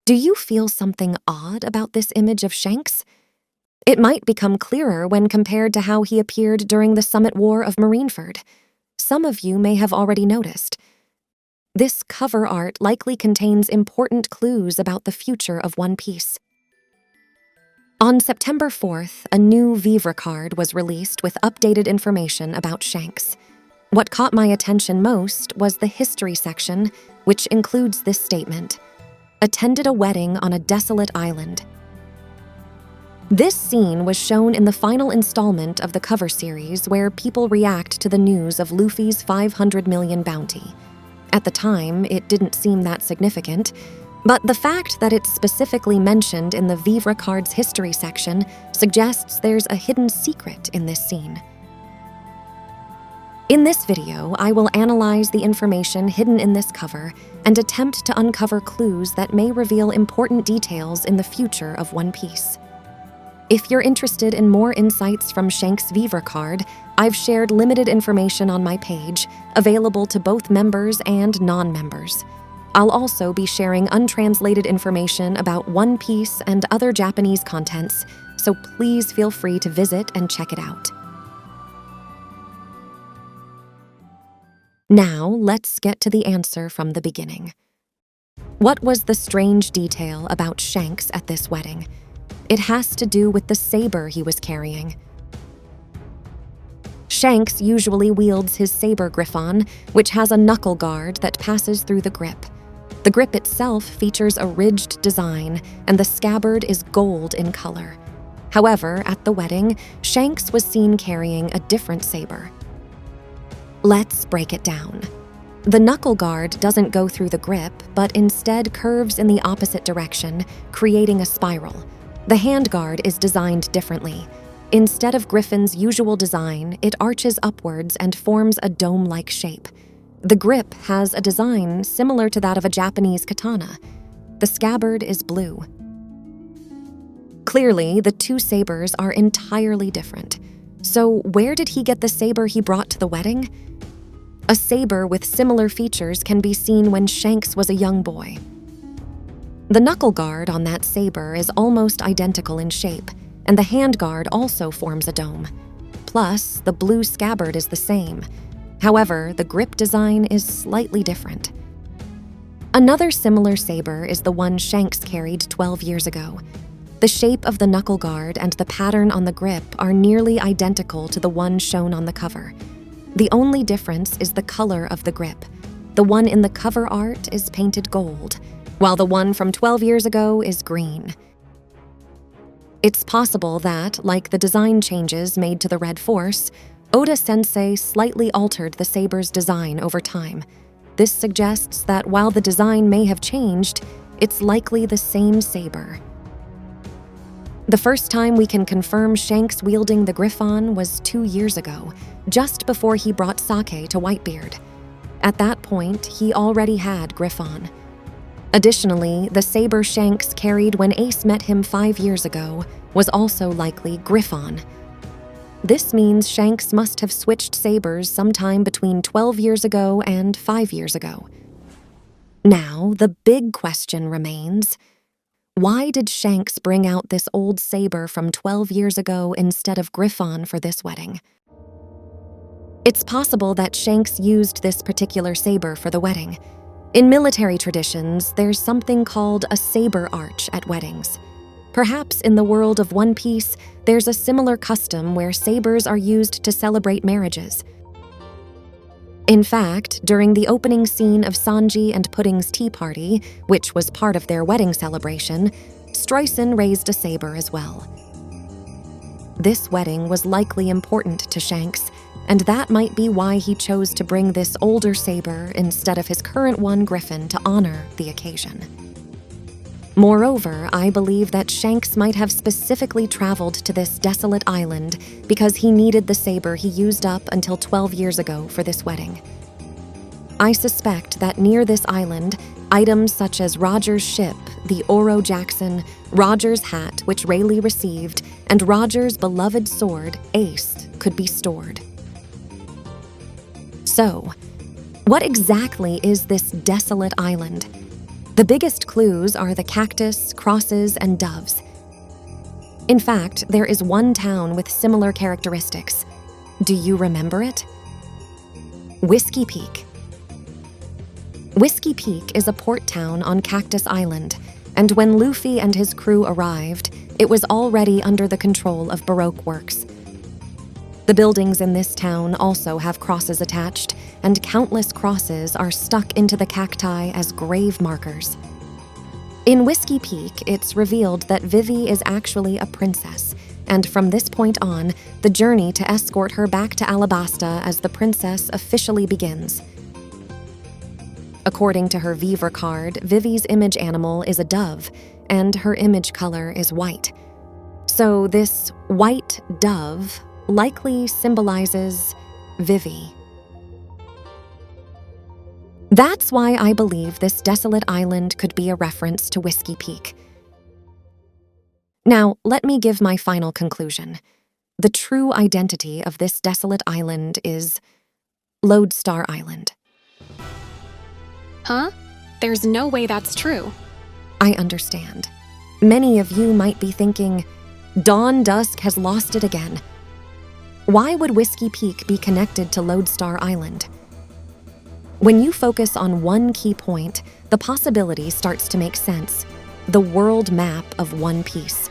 Do you feel something odd about this image of Shanks? It might become clearer when compared to how he appeared during the Summit War of Marineford. Some of you may have already noticed. This cover art likely contains important clues about the future of One Piece. On September 4th, a new Vivre card was released with updated information about Shanks. What caught my attention most was the history section, which includes this statement: attended a wedding on a desolate island. This scene was shown in the final installment of the cover series where people react to the news of Luffy's 500 million bounty. At the time, it didn't seem that significant, but the fact that it's specifically mentioned in the Vivre card's history section suggests there's a hidden secret in this scene. In this video, I will analyze the information hidden in this cover and attempt to uncover clues that may reveal important details in the future of One Piece. If you're interested in more insights from Shanks' Vivre card, I've shared limited information on my page, available to both members and non-members. I'll also be sharing untranslated information about One Piece and other Japanese contents, so please feel free to visit and check it out. Now, let's get to the answer from the beginning. What was the strange detail about Shanks at this wedding? It has to do with the saber he was carrying. Shanks usually wields his Saber Gryphon, which has a knuckle guard that passes through the grip. The grip itself features a ridged design, and the scabbard is gold in color. However, at the wedding, Shanks was seen carrying a different saber. Let's break it down. The knuckle guard doesn't go through the grip, but instead curves in the opposite direction, creating a spiral. The handguard is designed differently. Instead of Gryphon's usual design, it arches upwards and forms a dome-like shape. The grip has a design similar to that of a Japanese katana. The scabbard is blue. Clearly, the two sabers are entirely different. So where did he get the saber he brought to the wedding? A saber with similar features can be seen when Shanks was a young boy. The knuckle guard on that saber is almost identical in shape, and the handguard also forms a dome. Plus, the blue scabbard is the same. However, the grip design is slightly different. Another similar saber is the one Shanks carried 12 years ago. The shape of the knuckle guard and the pattern on the grip are nearly identical to the one shown on the cover. The only difference is the color of the grip. The one in the cover art is painted gold, while the one from 12 years ago is green. It's possible that, like the design changes made to the Red Force, Oda-sensei slightly altered the saber's design over time. This suggests that while the design may have changed, it's likely the same saber. The first time we can confirm Shanks wielding the Gryphon was 2 years ago, just before he brought sake to Whitebeard. At that point, he already had Gryphon. Additionally, the saber Shanks carried when Ace met him 5 years ago was also likely Gryphon. This means Shanks must have switched sabers sometime between 12 years ago and 5 years ago. Now, the big question remains: why did Shanks bring out this old saber from 12 years ago instead of Gryphon for this wedding? It's possible that Shanks used this particular saber for the wedding. In military traditions, there's something called a saber arch at weddings. Perhaps in the world of One Piece, there's a similar custom where sabers are used to celebrate marriages. In fact, during the opening scene of Sanji and Pudding's tea party, which was part of their wedding celebration, Struyson raised a saber as well. This wedding was likely important to Shanks, and that might be why he chose to bring this older saber instead of his current one, Gryphon, to honor the occasion. Moreover, I believe that Shanks might have specifically traveled to this desolate island because he needed the saber he used up until 12 years ago for this wedding. I suspect that near this island, items such as Roger's ship, the Oro Jackson, Roger's hat, which Rayleigh received, and Roger's beloved sword, Ace, could be stored. So, what exactly is this desolate island? The biggest clues are the cactus, crosses, and doves. In fact, there is one town with similar characteristics. Do you remember it? Whiskey Peak. Whiskey Peak is a port town on Cactus Island, and when Luffy and his crew arrived, it was already under the control of Baroque works. The buildings in this town also have crosses attached, and countless crosses are stuck into the cacti as grave markers. In Whiskey Peak, it's revealed that Vivi is actually a princess, and from this point on, the journey to escort her back to Alabasta as the princess officially begins. According to her Vivre card, Vivi's image animal is a dove, and her image color is white. So this white dove likely symbolizes Vivi. That's why I believe this desolate island could be a reference to Whiskey Peak. Now, let me give my final conclusion. The true identity of this desolate island is Lodestar Island. Huh? There's no way that's true. I understand. Many of you might be thinking, Dawn Dusk has lost it again. Why would Whiskey Peak be connected to Lodestar Island? When you focus on one key point, the possibility starts to make sense. The world map of One Piece.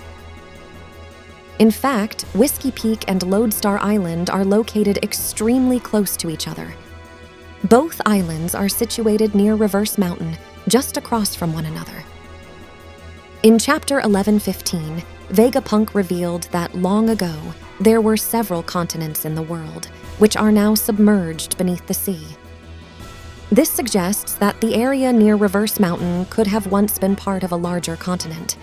In fact, Whiskey Peak and Lodestar Island are located extremely close to each other. Both islands are situated near Reverse Mountain, just across from one another. In Chapter 1115, Vegapunk revealed that long ago, there were several continents in the world, which are now submerged beneath the sea. This suggests that the area near Reverse Mountain could have once been part of a larger continent.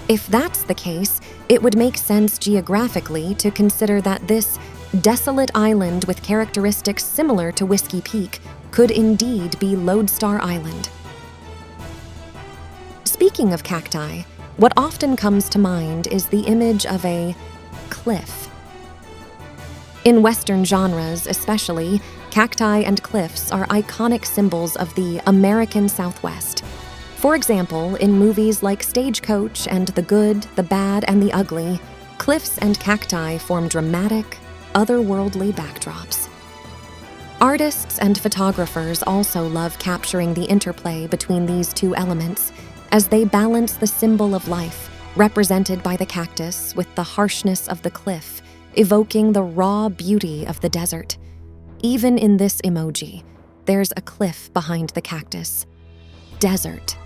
If that's the case, it would make sense geographically to consider that this desolate island with characteristics similar to Whiskey Peak could indeed be Lodestar Island. Speaking of cacti, what often comes to mind is the image of a cliff. In Western genres especially, cacti and cliffs are iconic symbols of the American Southwest. For example, in movies like Stagecoach and The Good, the Bad, and the Ugly, cliffs and cacti form dramatic, otherworldly backdrops. Artists and photographers also love capturing the interplay between these two elements as they balance the symbol of life, represented by the cactus, with the harshness of the cliff, evoking the raw beauty of the desert. Even in this emoji, there's a cliff behind the cactus. Desert.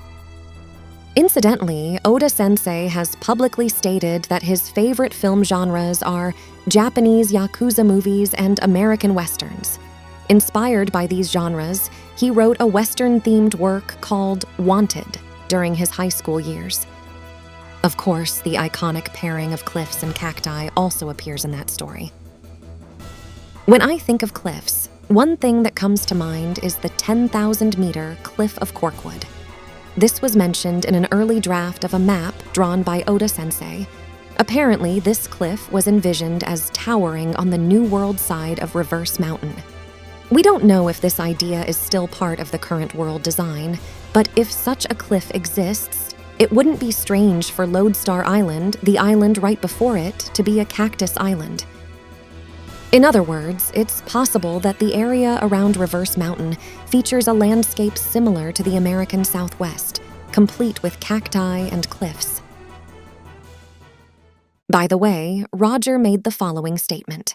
Incidentally, Oda-sensei has publicly stated that his favorite film genres are Japanese Yakuza movies and American Westerns. Inspired by these genres, he wrote a Western-themed work called Wanted during his high school years. Of course, the iconic pairing of cliffs and cacti also appears in that story. When I think of cliffs, one thing that comes to mind is the 10,000-meter Cliff of Corkwood. This was mentioned in an early draft of a map drawn by Oda-sensei. Apparently, this cliff was envisioned as towering on the New World side of Reverse Mountain. We don't know if this idea is still part of the current world design, but if such a cliff exists, it wouldn't be strange for Lodestar Island, the island right before it, to be a cactus island. In other words, it's possible that the area around Reverse Mountain features a landscape similar to the American Southwest, complete with cacti and cliffs. By the way, Roger made the following statement.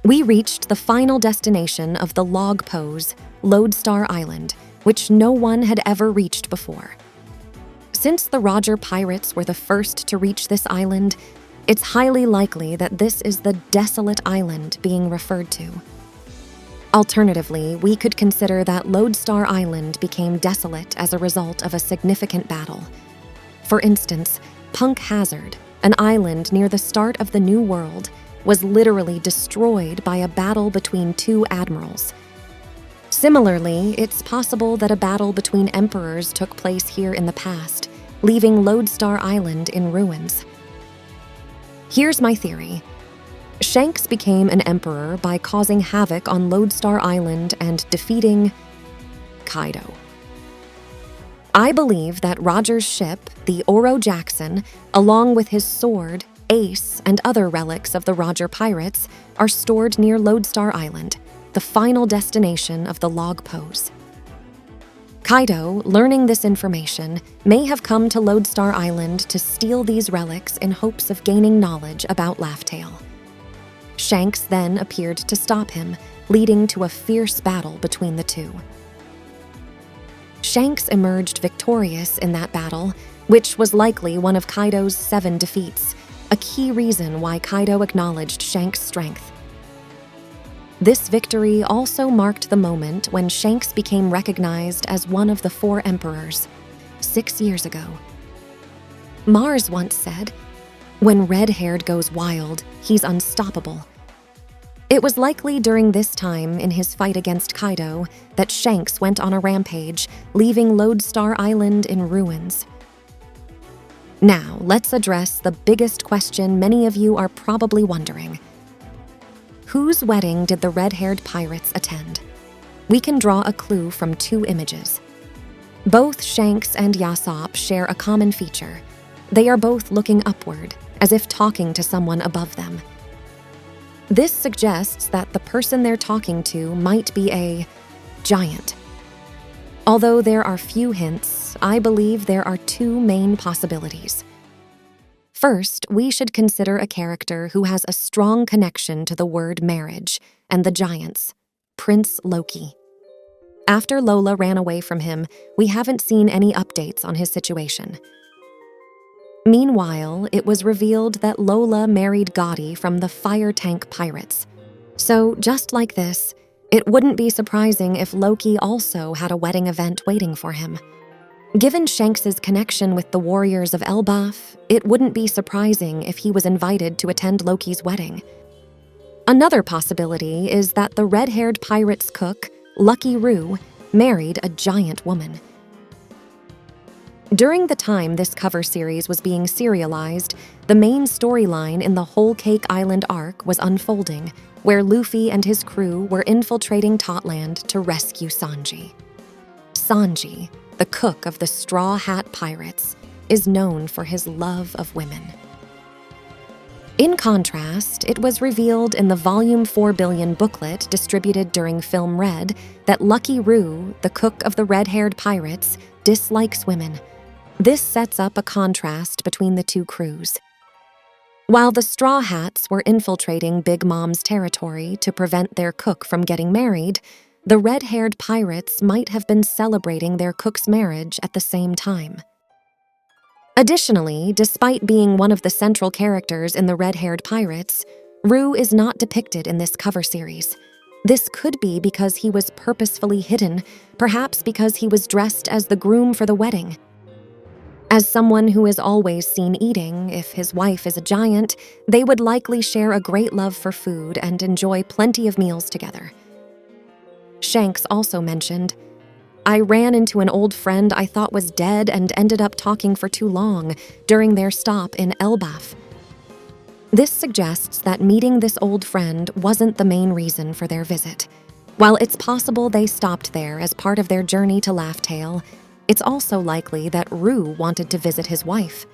We reached the final destination of the log pose, Lodestar Island, which no one had ever reached before. Since the Roger pirates were the first to reach this island, it's highly likely that this is the desolate island being referred to. Alternatively, we could consider that Lodestar Island became desolate as a result of a significant battle. For instance, Punk Hazard, an island near the start of the New World, was literally destroyed by a battle between two admirals. Similarly, it's possible that a battle between emperors took place here in the past, leaving Lodestar Island in ruins. Here's my theory. Shanks became an emperor by causing havoc on Lodestar Island and defeating Kaido. I believe that Roger's ship, the Oro Jackson, along with his sword, Ace, and other relics of the Roger pirates, are stored near Lodestar Island, the final destination of the log pose. Kaido, learning this information, may have come to Lodestar Island to steal these relics in hopes of gaining knowledge about Laugh-Tale. Shanks then appeared to stop him, leading to a fierce battle between the two. Shanks emerged victorious in that battle, which was likely one of Kaido's 7 defeats, a key reason why Kaido acknowledged Shanks' strength. This victory also marked the moment when Shanks became recognized as one of the 4 emperors, 6 years ago. Mars once said, "When red-haired goes wild, he's unstoppable." It was likely during this time in his fight against Kaido that Shanks went on a rampage, leaving Lodestar Island in ruins. Now, let's address the biggest question many of you are probably wondering. Whose wedding did the red-haired pirates attend? We can draw a clue from 2 images. Both Shanks and Yasopp share a common feature. They are both looking upward, as if talking to someone above them. This suggests that the person they're talking to might be a giant. Although there are few hints, I believe there are 2 main possibilities. First, we should consider a character who has a strong connection to the word marriage and the giants, Prince Loki. After Lola ran away from him, we haven't seen any updates on his situation. Meanwhile, it was revealed that Lola married Gotti from the Fire Tank Pirates. So, just like this, it wouldn't be surprising if Loki also had a wedding event waiting for him. Given Shanks' connection with the warriors of Elbaf, it wouldn't be surprising if he was invited to attend Loki's wedding. Another possibility is that the red-haired pirate's cook, Lucky Roo, married a giant woman. During the time this cover series was being serialized, the main storyline in the Whole Cake Island arc was unfolding, where Luffy and his crew were infiltrating Totland to rescue Sanji. Sanji, the cook of the Straw Hat Pirates, is known for his love of women. In contrast, it was revealed in the Volume 4 Billion booklet distributed during Film Red that Lucky Roo, the cook of the red-haired pirates, dislikes women. This sets up a contrast between the 2 crews. While the Straw Hats were infiltrating Big Mom's territory to prevent their cook from getting married, the red-haired pirates might have been celebrating their cook's marriage at the same time. Additionally, despite being one of the central characters in the red-haired pirates, Roo is not depicted in this cover series. This could be because he was purposefully hidden, perhaps because he was dressed as the groom for the wedding. As someone who is always seen eating, if his wife is a giant, they would likely share a great love for food and enjoy plenty of meals together. Shanks also mentioned, "I ran into an old friend I thought was dead and ended up talking for too long during their stop in Elbaf." This suggests that meeting this old friend wasn't the main reason for their visit. While it's possible they stopped there as part of their journey to Laugh-Tale, it's also likely that Roo wanted to visit his wife.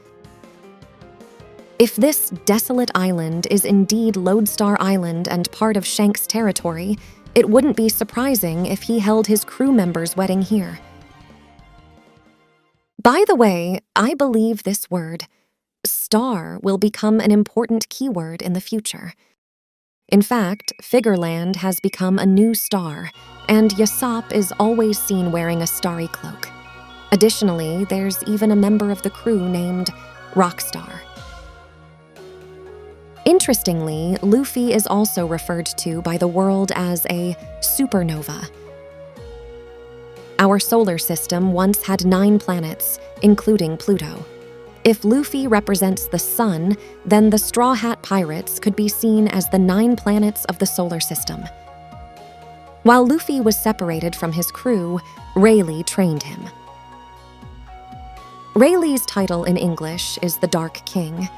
If this desolate island is indeed Lodestar Island and part of Shanks' territory, it wouldn't be surprising if he held his crew members' wedding here. By the way, I believe this word, star, will become an important keyword in the future. In fact, Figureland has become a new star, and Yasopp is always seen wearing a starry cloak. Additionally, there's even a member of the crew named Rockstar. Interestingly, Luffy is also referred to by the world as a supernova. Our solar system once had 9 planets, including Pluto. If Luffy represents the sun, then the Straw Hat Pirates could be seen as the 9 planets of the solar system. While Luffy was separated from his crew, Rayleigh trained him. Rayleigh's title in English is the Dark King,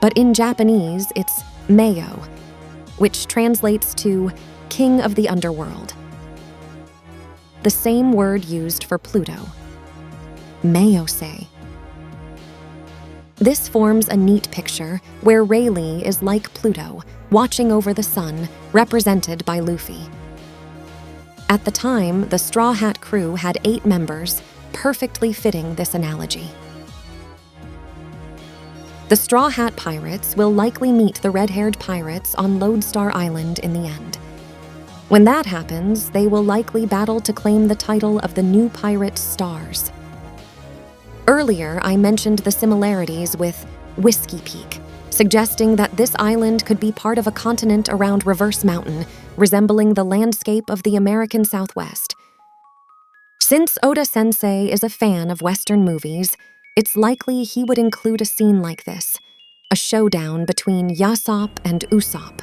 but in Japanese it's Mayo, which translates to King of the Underworld, the same word used for Pluto. Mayose. This forms a neat picture where Rayleigh is like Pluto, watching over the sun, represented by Luffy. At the time, the Straw Hat crew had 8 members, perfectly fitting this analogy. The Straw Hat Pirates will likely meet the red-haired pirates on Lodestar Island in the end. When that happens, they will likely battle to claim the title of the new pirate Stars. Earlier, I mentioned the similarities with Whiskey Peak, suggesting that this island could be part of a continent around Reverse Mountain, resembling the landscape of the American Southwest. Since Oda-sensei is a fan of Western movies, it's likely he would include a scene like this, a showdown between Yasopp and Usopp.